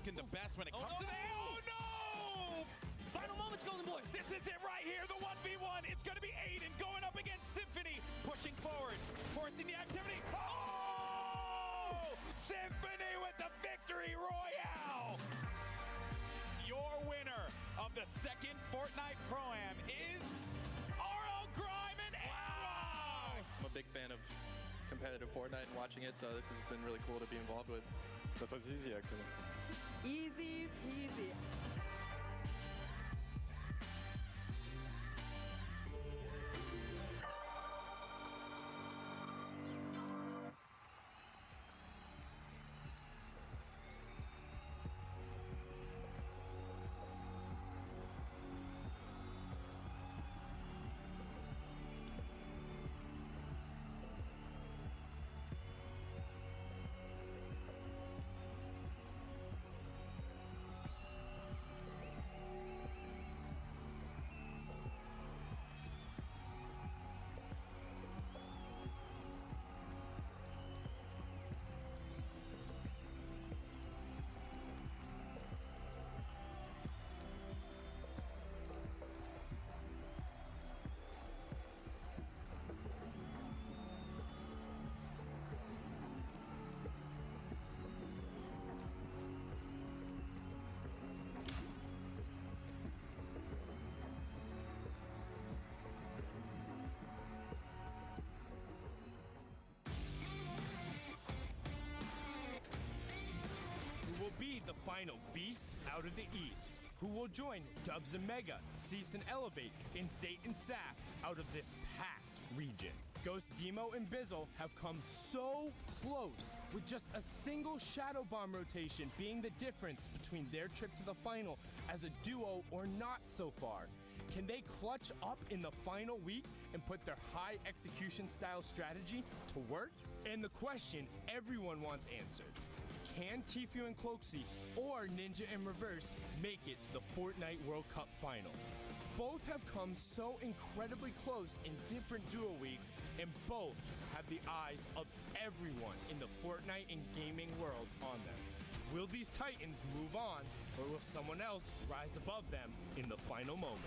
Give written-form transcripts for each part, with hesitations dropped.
looking the best when it comes to that. Oh, no! Final moments, Golden Boy. This is it right here, the 1v1. It's going to be Aiden going up against Symphony, pushing forward, forcing the activity. Oh! Symphony with the victory royale! Your winner of the second Fortnite Pro-Am is RL Grime and I'm a big fan of competitive Fortnite and watching it, so this has been really cool to be involved with. That was easy, actually. Easy peasy. Will be the final beasts out of the East, who will join Dubs and Mega, Cease and Elevate, and Zayt and Saf out of this packed region. Ghost Demo and Bizzle have come so close, with just a single Shadow Bomb rotation being the difference between their trip to the final as a duo or not so far. Can they clutch up in the final week and put their high execution style strategy to work? And the question everyone wants answered. Can Tfue and Cloaksy or Ninja and Reverse make it to the Fortnite World Cup final? Both have come so incredibly close in different duo weeks, and both have the eyes of everyone in the Fortnite and gaming world on them. Will these Titans move on, or will someone else rise above them in the final moments?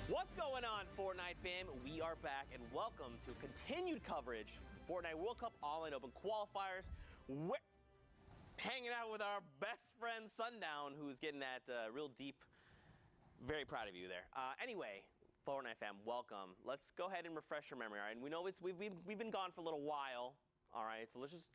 What's going on, Fortnite fam? We are back, and welcome to continued coverage of the Fortnite World Cup Online Open Qualifiers. We're hanging out with our best friend Sundown, who's getting that real deep. Very proud of you there. Anyway, Fortnite fam, welcome. Let's go ahead and refresh your memory. All right, and we know we've been gone for a little while. All right, so let's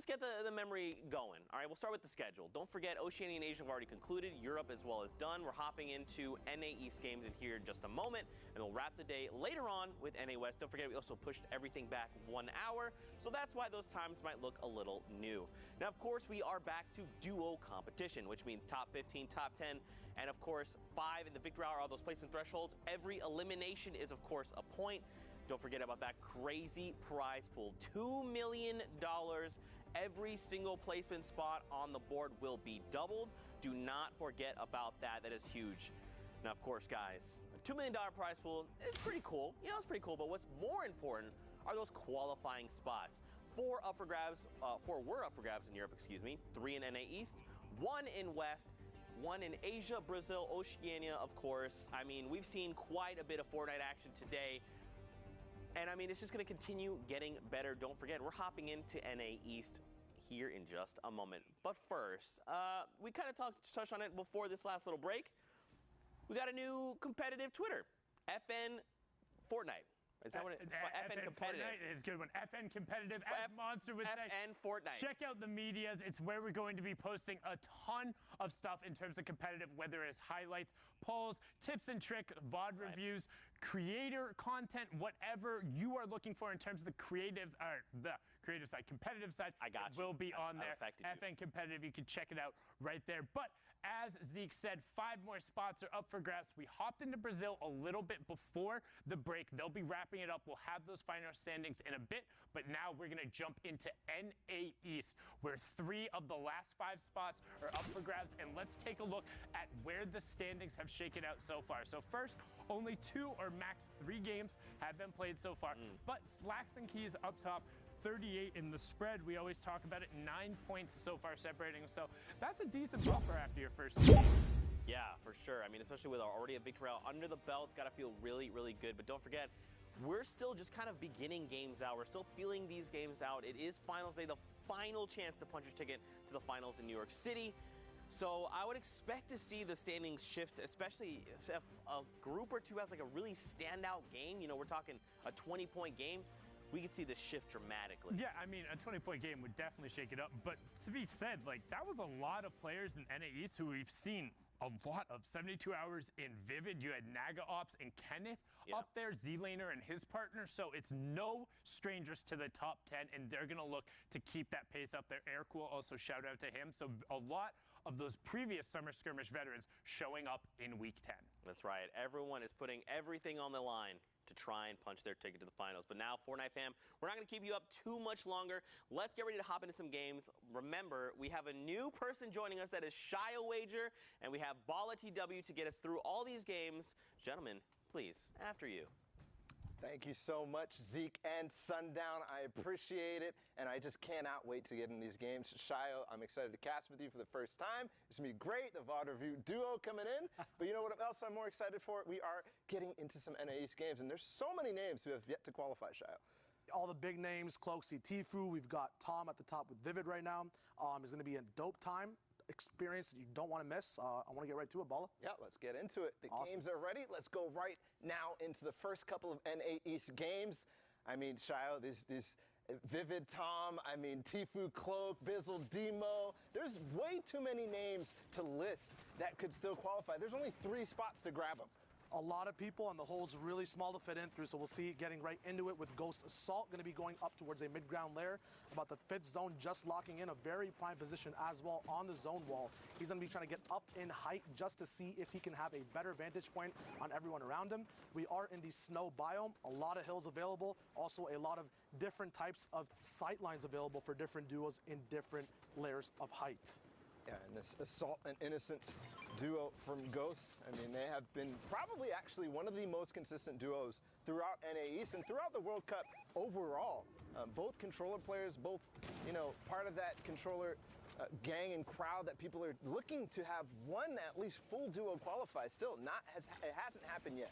get the memory going. All right, we'll start with the schedule. Don't forget, Oceania and Asia have already concluded. Europe as well is done. We're hopping into NA East games in here in just a moment, and we'll wrap the day later on with NA West. Don't forget, we also pushed everything back 1 hour, so that's why those times might look a little new. Now, of course, we are back to duo competition, which means top 15, top 10, and of course, 5 in the victory hour, all those placement thresholds. Every elimination is, of course, a point. Don't forget about that crazy prize pool. $2 million. Every single placement spot on the board will be doubled. Do not forget about that. That is huge. Now, of course, guys, a $2 million prize pool is pretty cool. You know, it's pretty cool. But what's more important are those qualifying spots. 4 were up for grabs in Europe, excuse me. 3 in NA East, 1 in West, 1 in Asia, Brazil, Oceania, of course. I mean, we've seen quite a bit of Fortnite action today. And I mean, it's just going to continue getting better. Don't forget, we're hopping into NA East here in just a moment. But first, we kind of touched on it before this last little break. We got a new competitive Twitter, FN Fortnite. Is that what it is? FN Competitive. Fortnite is a good one. FN Competitive, as Monster would say. FN Fortnite. Check out the medias. It's where we're going to be posting a ton of stuff in terms of competitive, whether it's highlights, polls, tips and trick, VOD reviews, creator content, whatever you are looking for in terms of the creative side. Competitive side, I got it will be on there. affected you. FN competitive, you can check it out right there. But as Zeke said, 5 more spots are up for grabs. We hopped into Brazil a little bit before the break. They'll be wrapping it up. We'll have those final standings in a bit. But now we're going to jump into NA East, where 3 of the last 5 spots are up for grabs. And let's take a look at where the standings have shaken out so far. So first, only 2 or max 3 games have been played so far. But Slacks and Keys up top, 38 in the spread. We always talk about it. 9 points so far separating them. So that's a decent buffer after your first 2 games. Yeah, for sure. I mean, especially with already a victory out under the belt, it's got to feel really, really good. But don't forget, we're still just kind of beginning games out. We're still feeling these games out. It is finals day, the final chance to punch your ticket to the finals in New York City. So I would expect to see the standings shift, especially if a group or two has like a really standout game. You know, we're talking a 20-point game. We could see this shift dramatically. Yeah, I mean, a 20-point game would definitely shake it up. But to be said, like, that was a lot of players in NA East who we've seen a lot of. 72 Hours in Vivid. You had Naga Ops and Kenneth up there, Z-Laner and his partner. So it's no strangers to the top 10, and they're going to look to keep that pace up there. Aircool, also shout out to him. So a lot of those previous Summer Skirmish veterans showing up in Week 10. That's right. Everyone is putting everything on the line to try and punch their ticket to the finals. But now, Fortnite fam, we're not going to keep you up too much longer. Let's get ready to hop into some games. Remember, we have a new person joining us that is Shio Wager, and we have Bala TW to get us through all these games. Gentlemen, please, after you. Thank you so much, Zeke and Sundown. I appreciate it, and I just cannot wait to get in these games. Shio, I'm excited to cast with you for the first time. It's going to be great, the VOD review duo coming in. But you know what else I'm more excited for? We are getting into some NA East games, and there's so many names who have yet to qualify, Shio. All the big names, Cloaksy, Tfue. We've got Tom at the top with Vivid right now. It's going to be a dope time. Experience that you don't want to miss. I want to get right to it, Bala. Yeah, let's get into it. The games are ready. Let's go right now into the first couple of NA East games. I mean, Shio, these Vivid, Tom, I mean, Tfue, Cloak, Bizzle, Demo. There's way too many names to list that could still qualify. There's only 3 spots to grab them. A lot of people, and the hole's really small to fit in through, so we'll see getting right into it with Ghost Assault. Going to be going up towards a mid-ground layer, about the 5th zone, just locking in a very prime position as well on the zone wall. He's going to be trying to get up in height just to see if he can have a better vantage point on everyone around him. We are in the snow biome, a lot of hills available, also a lot of different types of sight lines available for different duos in different layers of height. Yeah, and this Assault and Innocence duo from Ghost, I mean, they have been probably actually one of the most consistent duos throughout NA East and throughout the World Cup overall. Both controller players, both, you know, part of that controller gang and crowd that people are looking to have one at least full duo qualify. Still, it hasn't happened yet.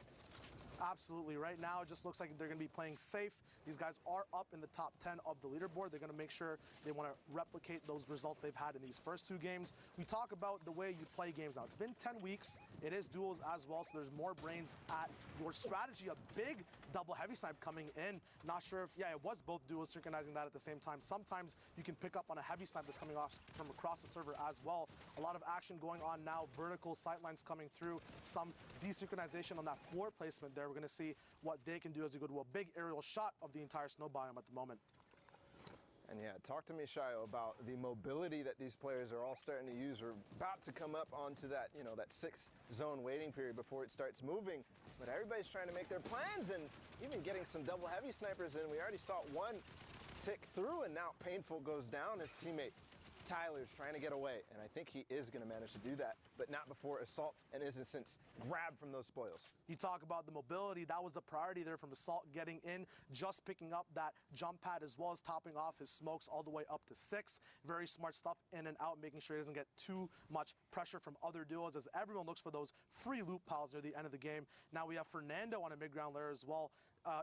Absolutely. Right now, it just looks like they're going to be playing safe. These guys are up in the top 10 of the leaderboard. They're going to make sure they want to replicate those results they've had in these first 2 games. We talk about the way you play games now. It's been 10 weeks. It is duels as well, so there's more brains at your strategy. A big double heavy snipe coming in. Not sure if, yeah, it was both duos synchronizing that at the same time. Sometimes you can pick up on a heavy snipe that's coming off from across the server as well. A lot of action going on now. Vertical sightlines coming through. Some desynchronization on that floor placement there. We're going to see what they can do as we go to a big aerial shot of the entire snow biome at the moment. And yeah, talk to me, Shio, about the mobility that these players are all starting to use. We're about to come up onto that, you know, that 6th zone waiting period before it starts moving. But everybody's trying to make their plans and even getting some double heavy snipers in. We already saw one tick through, and now Painful goes down. His teammate Tyler's trying to get away, and I think he is going to manage to do that, but not before Assault and Innocence grab from those spoils. You talk about the mobility. That was the priority there from Assault getting in, just picking up that jump pad as well as topping off his smokes all the way up to 6. Very smart stuff in and out, making sure he doesn't get too much pressure from other duos as everyone looks for those free loot piles near the end of the game. Now we have Fernando on a mid-ground layer as well.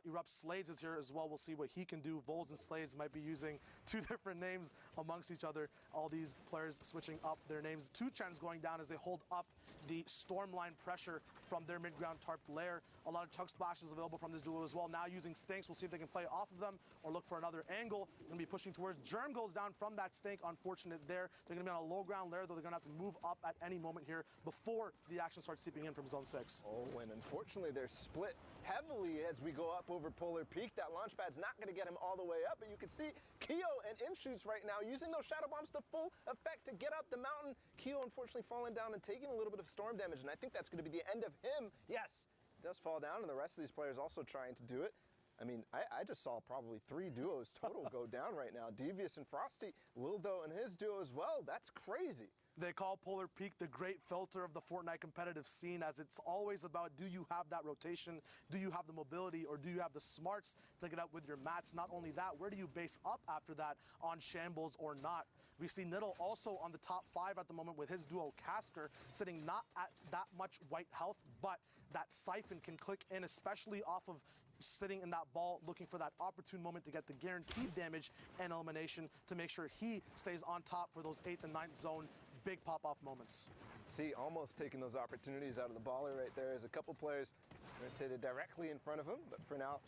Erupt Slades is here as well. We'll see what he can do. Volz and Slades might be using 2 different names amongst each other. All these players switching up their names. 2Chan's going down as they hold up the storm line pressure from their mid-ground tarp lair. A lot of chug splashes available from this duo as well. Now using stinks, we'll see if they can play off of them or look for another angle. Going to be pushing towards Germ, goes down from that stink. Unfortunate there. They're going to be on a low ground lair, though they're going to have to move up at any moment here before the action starts seeping in from zone 6. Oh, and unfortunately they're split heavily as we go up over Polar Peak. That launch pad's not going to get him all the way up, but you can see Keo and Imshoots right now using those shadow bombs to full effect to get up the mountain. Keo unfortunately falling down and taking a little bit of storm damage, and I think that's going to be the end of him. Yes, he does fall down, and the rest of these players also trying to do it. I mean, I just saw probably 3 duos total go down right now. Devious and Frosty, Wildo and his duo as well. That's crazy. They call Polar Peak the great filter of the Fortnite competitive scene, as it's always about, do you have that rotation, do you have the mobility, or do you have the smarts to get up with your mats? Not only that, where do you base up after that on shambles or not? We see Niddle also on the top 5 at the moment with his duo Casker, sitting not at that much white health, but that Siphon can click in, especially off of sitting in that ball, looking for that opportune moment to get the guaranteed damage and elimination to make sure he stays on top for those 8th and 9th zone big pop-off moments. See, almost taking those opportunities out of the baller right there as a couple players rotated directly in front of him, but for now,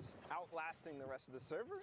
just outlasting the rest of the server.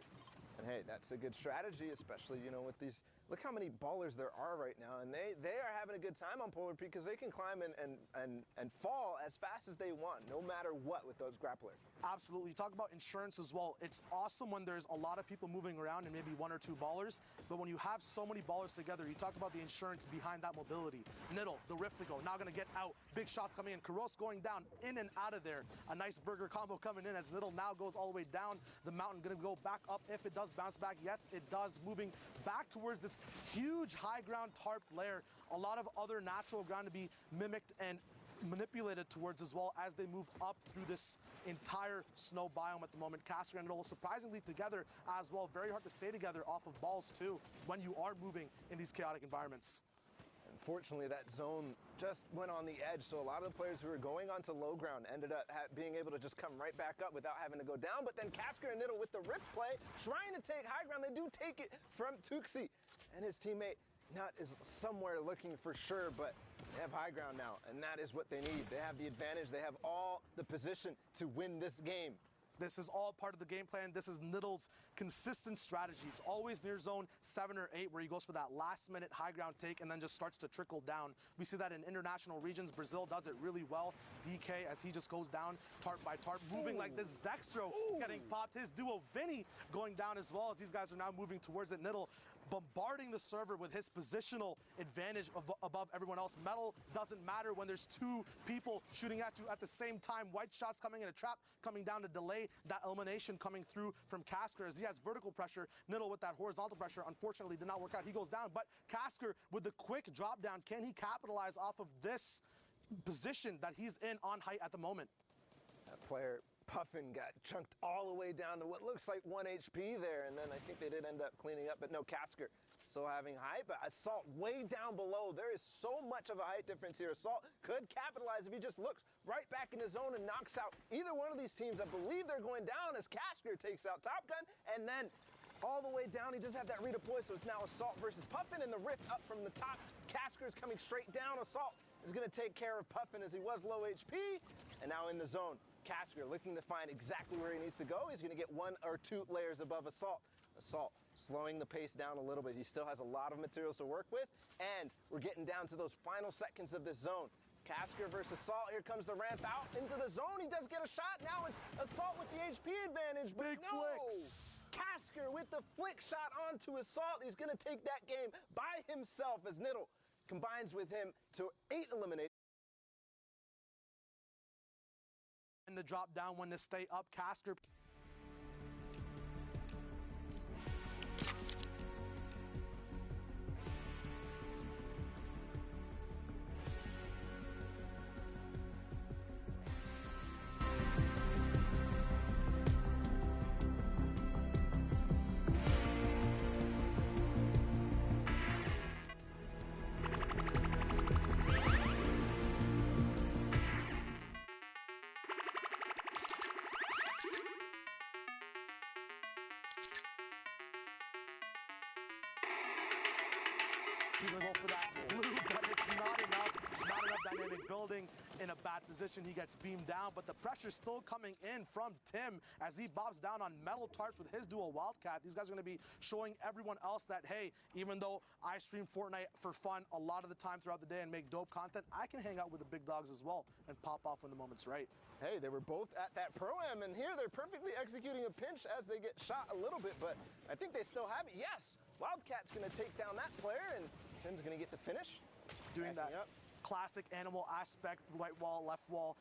And hey, that's a good strategy, especially, you know, with these, look how many ballers there are right now, and they are having a good time on Polar Peak because they can climb and fall as fast as they want, no matter what, with those grapplers. Absolutely. You talk about insurance as well. It's awesome when there's a lot of people moving around and maybe 1 or 2 ballers, but when you have so many ballers together, you talk about the insurance behind that mobility. Niddle, the Rift to go, now going to get out. Big shots coming in. Kuros going down, in and out of there. A nice burger combo coming in as Niddle now goes all the way down the mountain. Going to go back up if it does bounce back. Yes, it does. Moving back towards this huge high ground tarp lair. A lot of other natural ground to be mimicked and manipulated towards as well as they move up through this entire snow biome at the moment. Caster and Niddle surprisingly together as well. Very hard to stay together off of balls too when you are moving in these chaotic environments. Unfortunately, that zone just went on the edge, so a lot of the players who were going onto low ground ended up being able to just come right back up without having to go down. But then Casker and Niddle with the rip play, trying to take high ground. They do take it from Tuxi, and his teammate Nut is somewhere looking for sure, but they have high ground now, and that is what they need. They have the advantage. They have all the position to win this game. This is all part of the game plan. This is Niddle's consistent strategy. It's always near zone 7 or 8 where he goes for that last-minute high ground take and then just starts to trickle down. We see that in international regions. Brazil does it really well. DK, as he just goes down tarp by tarp, moving like this. Zextro getting popped. His duo Vinny going down as well as these guys are now moving towards it. Niddle bombarding the server with his positional advantage above everyone else. Metal doesn't matter when there's 2 people shooting at you at the same time. White shots coming in, a trap coming down to delay that elimination coming through from Casker as he has vertical pressure. Niddle with that horizontal pressure unfortunately did not work out. He goes down, but Casker with the quick drop down, can he capitalize off of this position that he's in on height at the moment? That player Puffin got chunked all the way down to what looks like 1 HP there, and then I think they did end up cleaning up, but no, Casker still having height, but Assault way down below. There is so much of a height difference here. Assault could capitalize if he just looks right back in his zone and knocks out either one of these teams. I believe they're going down as Casker takes out Top Gun, and then all the way down, he does have that redeploy, so it's now Assault versus Puffin, and the rift up from the top. Casker is coming straight down. Assault is going to take care of Puffin as he was low HP, and now in the zone. Casker looking to find exactly where he needs to go. He's going to get 1 or 2 layers above Assault. Assault slowing the pace down a little bit. He still has a lot of materials to work with, and we're getting down to those final seconds of this zone. Casker versus Assault. Here comes the ramp out into the zone. He does get a shot. Now it's Assault with the HP advantage, but Big flicks. Casker with the flick shot onto Assault. He's going to take that game by himself as Niddle combines with him to 8 eliminations. And the drop down when to stay up. Casker he's gonna go for that blue, but It's not enough dynamic building. In a bad position, he gets beamed down, but the pressure's still coming in from Tim as he bobs down on metal tarps with his dual Wildcat. These guys are going to be showing everyone else that, hey, even though I stream Fortnite for fun a lot of the time throughout the day and make dope content, I can hang out with the big dogs as well and pop off when the moment's right. Hey, they were both at that Pro-Am, and here they're perfectly executing a pinch as they get shot a little bit, but I think they still have it. Yes, Wildcat's going to take down that player, and Tim's going to get the finish. Doing that classic animal aspect, right wall, left wall,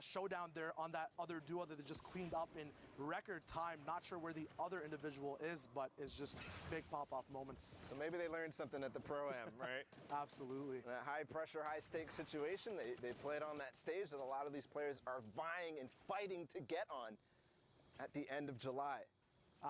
showdown there on that other duo that they just cleaned up in record time. Not sure where the other individual is, but it's just big pop-off moments. So maybe they learned something at the Pro-Am, right? Absolutely. In that high-pressure, high-stakes situation, they played on that stage that a lot of these players are vying and fighting to get on at the end of July.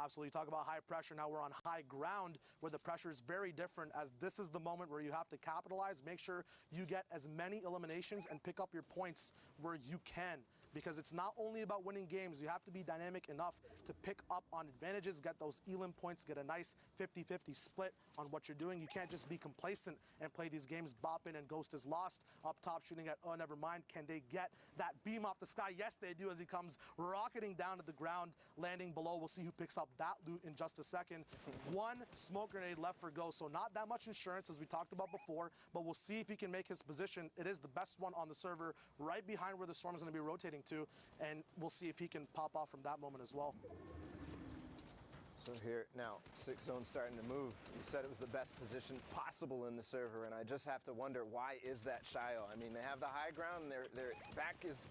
Absolutely. Talk about high pressure. Now we're on high ground where the pressure is very different, as this is the moment where you have to capitalize, make sure you get as many eliminations and pick up your points where you can. Because it's not only about winning games, you have to be dynamic enough to pick up on advantages, get those elim points, get a nice 50-50 split on what you're doing. You can't just be complacent and play these games bopping and Ghost is lost. Up top shooting at, oh, never mind. Can they get that beam off the sky? Yes, they do, as he comes rocketing down to the ground, landing below. We'll see who picks up that loot in just a second. One smoke grenade left for Ghost, so not that much insurance as we talked about before, but we'll see if he can make his position. It is the best one on the server, right behind where the storm is going to be rotating to, and we'll see if he can pop off from that moment as well. So here now, 6 zone starting to move. You said it was the best position possible in the server, and I just have to wonder, why is that Shio? I mean, they have the high ground, and their back is...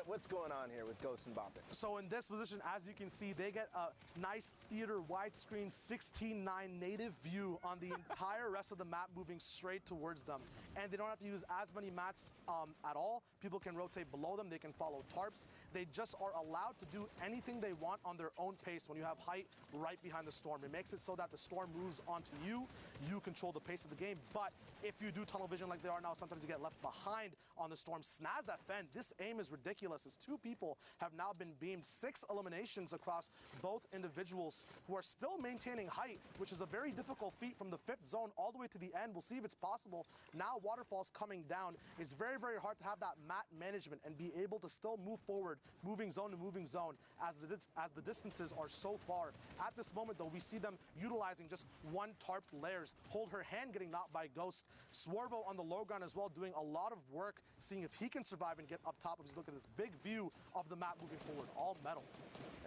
What's going on here with Ghost and Boppin? So in this position, as you can see, they get a nice theater widescreen 16:9 native view on the entire rest of the map, moving straight towards them. And they don't have to use as many mats at all. People can rotate below them. They can follow tarps. They just are allowed to do anything they want on their own pace when you have height right behind the storm. It makes it so that the storm moves onto you. You control the pace of the game. But if you do tunnel vision like they are now, sometimes you get left behind on the storm. Snaz that Fen. This aim is ridiculous, as 2 people have now been beamed. 6 eliminations across both individuals who are still maintaining height, which is a very difficult feat from the 5th zone all the way to the end. We'll see if it's possible. Now waterfalls coming down. It's very, very hard to have that mat management and be able to still move forward, moving zone to moving zone, as the distances are so far. At this moment, though, we see them utilizing just 1 tarped layers. Hold her hand getting knocked by Ghost. Swervo on the low ground as well, doing a lot of work, seeing if he can survive and get up top. As you look at this big view of the map moving forward, all metal.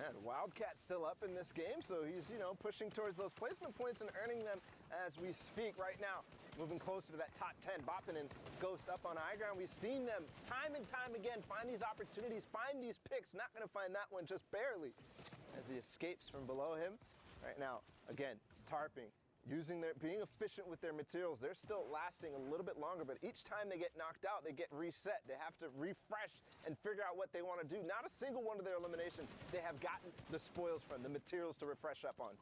And Wildcat's still up in this game, so he's, pushing towards those placement points and earning them as we speak right now. Moving closer to that top 10, Boppin and Ghost up on high ground. We've seen them time and time again find these opportunities, find these picks. Not going to find that one, just barely, as he escapes from below him. Right now, again, tarping. Being efficient with their materials. They're still lasting a little bit longer, but each time they get knocked out, they get reset. They have to refresh and figure out what they want to do. Not a single one of their eliminations they have gotten the spoils from, the materials to refresh up on.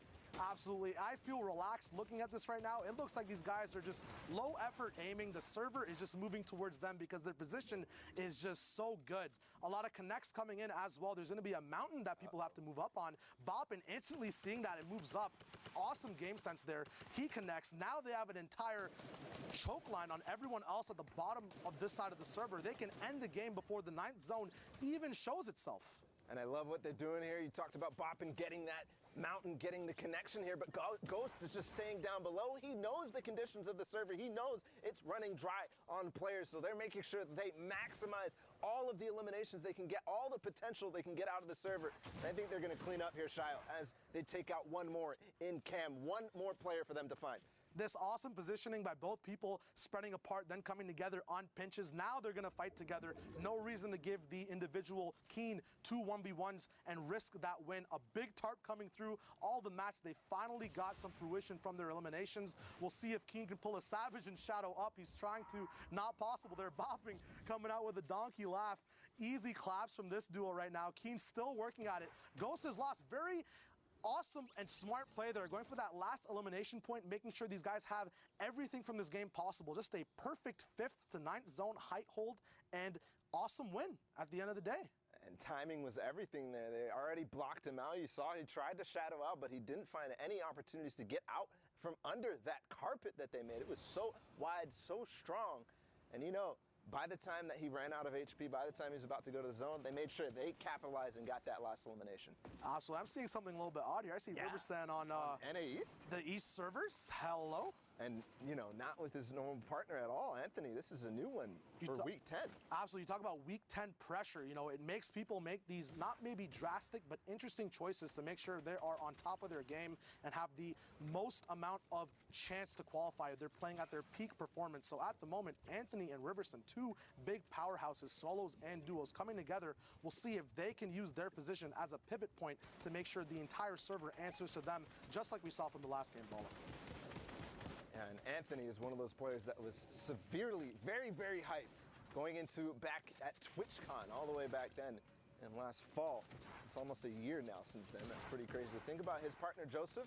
Absolutely. I feel relaxed looking at this right now. It looks like these guys are just low effort aiming. The server is just moving towards them because their position is just so good. A lot of connects coming in as well. There's going to be a mountain that people have to move up on. Boppin instantly seeing that and moves up. Awesome game sense there. He connects. Now they have an entire choke line on everyone else at the bottom of this side of the server. They can end the game before the 9th zone even shows itself. And I love what they're doing here. You talked about Boppin getting that mountain, getting the connection here, but Ghost is just staying down below. He knows the conditions of the server. He knows it's running dry on players, so they're making sure that they maximize all of the eliminations they can get, all the potential they can get out of the server. And I think they're going to clean up here, Shio, as they take out one more in cam, one more player for them to find. This awesome positioning by both people, spreading apart, then coming together on pinches. Now they're going to fight together. No reason to give the individual Keen 2 1v1s and risk that win. A big tarp coming through all the match. They finally got some fruition from their eliminations. We'll see if Keen can pull a Savage and Shadow up. He's trying to. Not possible. They're bopping, coming out with a donkey laugh. Easy claps from this duo right now. Keen's still working at it. Ghost is lost. Very awesome and smart play there, going for that last elimination point, making sure these guys have everything from this game possible. Just a perfect 5th to 9th zone height hold and awesome win at the end of the day. And timing was everything there. They already blocked him out. You saw he tried to shadow out, but he didn't find any opportunities to get out from under that carpet that they made. It was so wide, so strong. And you know, by the time that he ran out of HP, by the time he was about to go to the zone, they made sure they capitalized and got that last elimination. Absolutely. I'm seeing something a little bit odd here. I see Riversan on NA East. The East servers. Hello. And, you know, not with his normal partner at all. Anthony, this is a new one for week 10. Absolutely. You talk about week 10 pressure. You know, it makes people make these not maybe drastic, but interesting choices to make sure they are on top of their game and have the most amount of chance to qualify. They're playing at their peak performance. So at the moment, Anthony and Riverson, two big powerhouses, solos and duos, coming together. We'll see if they can use their position as a pivot point to make sure the entire server answers to them, just like we saw from the last game, Bala. And Anthony is one of those players that was severely, very, very hyped going into back at TwitchCon all the way back then and last fall. It's almost a year now since then. That's pretty crazy to think about. His partner Joseph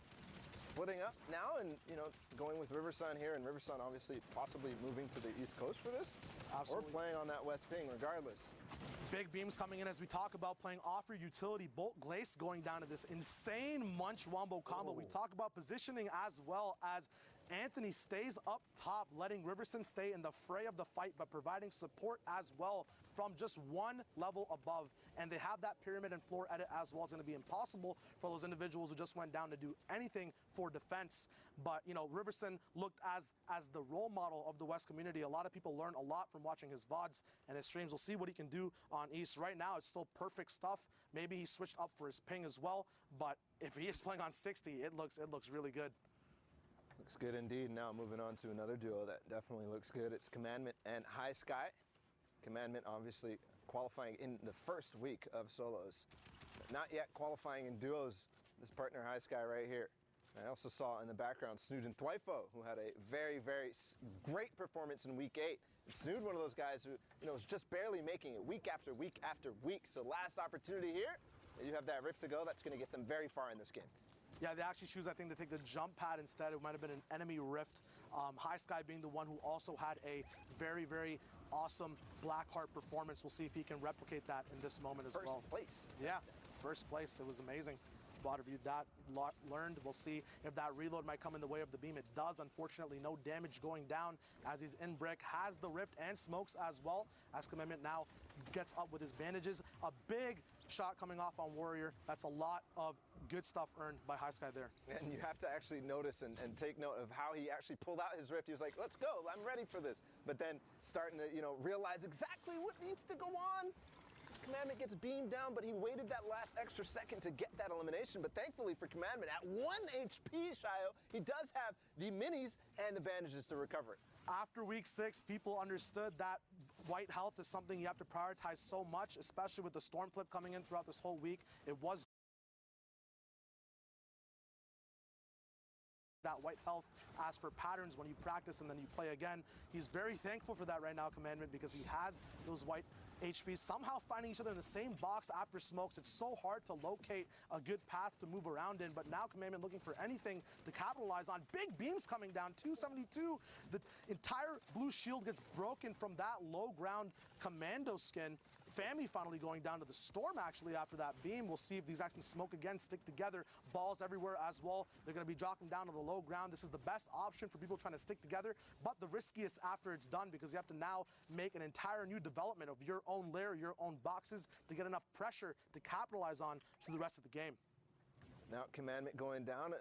splitting up now and, you know, going with Riversun here, and Riversun obviously possibly moving to the East Coast for this. Absolutely. Or playing on that West Ping regardless. Big beams coming in as we talk about playing offer utility. Bolt Glace going down to this insane Munch Wombo combo. We talk about positioning as well as Anthony stays up top, letting Riverson stay in the fray of the fight, but providing support as well from just one level above. And they have that pyramid and floor edit as well. It's going to be impossible for those individuals who just went down to do anything for defense. But, you know, Riverson looked as the role model of the West community. A lot of people learn a lot from watching his VODs and his streams. We'll see what he can do on East. Right now, it's still perfect stuff. Maybe he switched up for his ping as well. But if he is playing on 60, it looks really good. Looks good indeed. Now moving on to another duo that definitely looks good. It's Commandment and High Sky. Commandment obviously qualifying in the first week of solos. But not yet qualifying in duos. This partner High Sky right here. I also saw in the background Snood and Thwifo, who had a very, very great performance in week 8. And Snood, one of those guys who, you know, was just barely making it week after week after week. So last opportunity here. You have that rift to go. That's going to get them very far in this game. Yeah, they actually choose, I think, to take the jump pad instead. It might have been an enemy rift. High Sky being the one who also had a very, very awesome Blackheart performance. We'll see if he can replicate that in this moment as well. First place. Yeah, first place. It was amazing. Bot reviewed that, learned. We'll see if that reload might come in the way of the beam. It does. Unfortunately, no damage going down as he's in brick. Has the rift and smokes as well, as Commandment now gets up with his bandages. A big shot coming off on Warrior. That's a lot of good stuff earned by High Sky there. And you have to actually notice and take note of how he actually pulled out his rift. He was like, let's go, I'm ready for this. But then starting to, you know, realize exactly what needs to go on. Commandment gets beamed down, but he waited that last extra second to get that elimination. But thankfully for Commandment, at 1 HP, Shio, he does have the minis and the bandages to recover it. After week 6, people understood that white health is something you have to prioritize so much, especially with the storm flip coming in throughout this whole week. It was that white health as for patterns when you practice and then you play again. He's very thankful for that right now, Commandment, because he has those white HPs somehow finding each other in the same box after smokes. It's so hard to locate a good path to move around in, but now Commandment looking for anything to capitalize on. Big beams coming down, 272. The entire blue shield gets broken from that low ground commando skin. Fami finally going down to the storm actually after that beam. We'll see if these guys can smoke again, stick together. Balls everywhere as well. They're going to be dropping down to the low ground. This is the best option for people trying to stick together, but the riskiest after it's done, because you have to now make an entire new development of your own layer, your own boxes to get enough pressure to capitalize on through the rest of the game. Now Commandment going down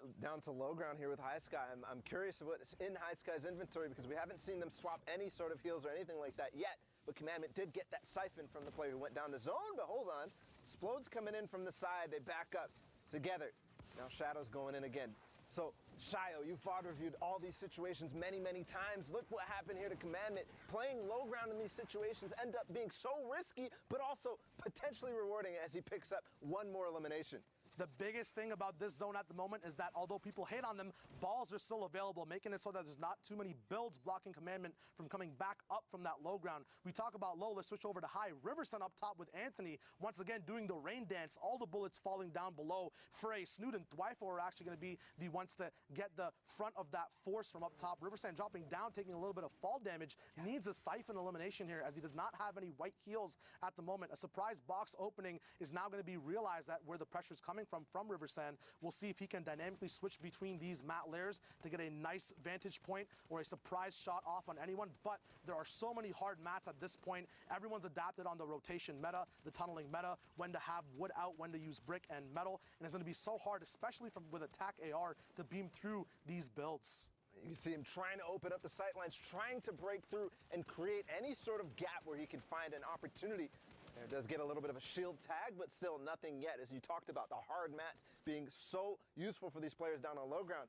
to low ground here with High Sky. I'm curious what's in High Sky's inventory, because we haven't seen them swap any sort of heals or anything like that yet. But Commandment did get that siphon from the player who went down to zone, but hold on. Splode's coming in from the side. They back up together. Now Shadow's going in again. So, Shio, you've VOD reviewed all these situations many, many times. Look what happened here to Commandment. Playing low ground in these situations end up being so risky, but also potentially rewarding as he picks up one more elimination. The biggest thing about this zone at the moment is that although people hate on them, balls are still available, making it so that there's not too many builds blocking Commandment from coming back up from that low ground. We talk about low, let's switch over to high. Riverson up top with Anthony, once again doing the rain dance, all the bullets falling down below. Frey, Snood, and Dwifo are actually going to be the ones to get the front of that force from up top. Riverson dropping down, taking a little bit of fall damage, needs a siphon elimination here as he does not have any white heals at the moment. A surprise box opening is now going to be realized at where the pressure is coming from Riverson. We'll see if he can dynamically switch between these mat layers to get a nice vantage point or a surprise shot off on anyone, but there are so many hard mats at this point. Everyone's adapted on the rotation meta, the tunneling meta, when to have wood out, when to use brick and metal, and it's going to be so hard, especially with attack AR, to beam through these builds. You see him trying to open up the sightlines, trying to break through and create any sort of gap where he can find an opportunity. And it does get a little bit of a shield tag, but still nothing yet. As you talked about, the hard mats being so useful for these players down on low ground.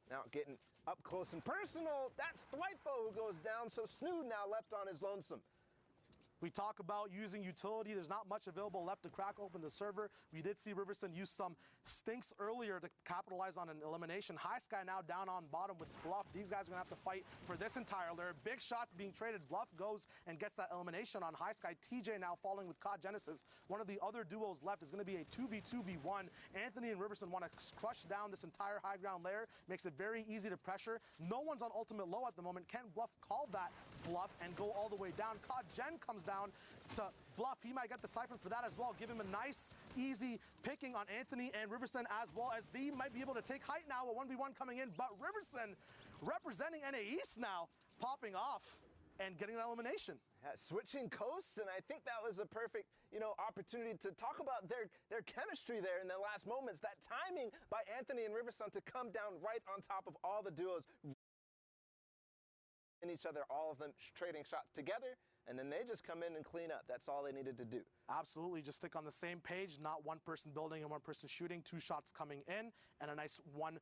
Now getting up close and personal, that's Dwifo who goes down, so Snood now left on his lonesome. We talk about using utility. There's not much available left to crack open the server. We did see Riverson use some stinks earlier to capitalize on an elimination. High Sky now down on bottom with Bluff. These guys are going to have to fight for this entire layer. Big shots being traded. Bluff goes and gets that elimination on High Sky. TJ now falling with COD Genesis. One of the other duos left is going to be a 2v2v1. Anthony and Riverson want to crush down this entire high ground layer. Makes it very easy to pressure. No one's on ultimate low at the moment. Can Bluff call that bluff and go all the way down? COD Gen comes down to Bluff. He might get the siphon for that as well. Give him a nice, easy picking on Anthony and Riverson, as well as they might be able to take height now. A 1v1 coming in, but Riverson representing NA East now, popping off and getting that elimination. Switching coasts, and I think that was a perfect, opportunity to talk about their chemistry there in the last moments. That timing by Anthony and Riverson to come down right on top of all the duos in each other, all of them trading shots together, and then they just come in and clean up. That's all they needed to do. Absolutely, just stick on the same page, not one person building and one person shooting, two shots coming in, and a nice 1